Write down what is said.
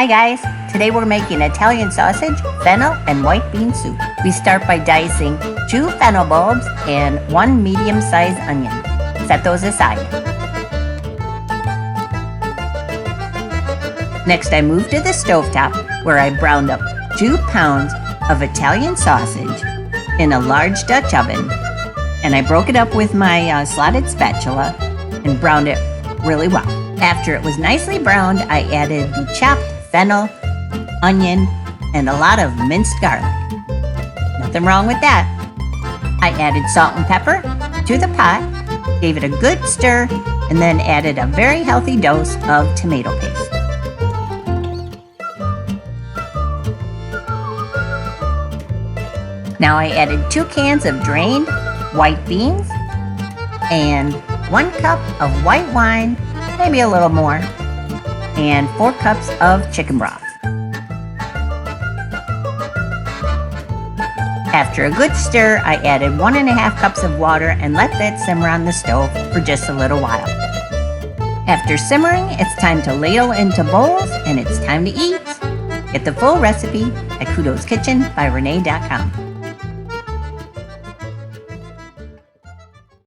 Hi guys, today we're making Italian sausage, fennel, and white bean soup. We start by dicing 2 fennel bulbs and 1 medium-sized onion. Set those aside. Next I move to the stovetop where I browned up 2 pounds of Italian sausage in a large Dutch oven, and I broke it up with my slotted spatula and browned it really well. After it was nicely browned, I added the chopped fennel, onion, and a lot of minced garlic. Nothing wrong with that. I added salt and pepper to the pot, gave it a good stir, and then added a very healthy dose of tomato paste. Now I added 2 cans of drained white beans and 1 cup of white wine, maybe a little more, and 4 cups of chicken broth. After a good stir, I added 1.5 cups of water and let that simmer on the stove for just a little while. After simmering, it's time to ladle into bowls and it's time to eat. Get the full recipe at kudoskitchen by Renee.com.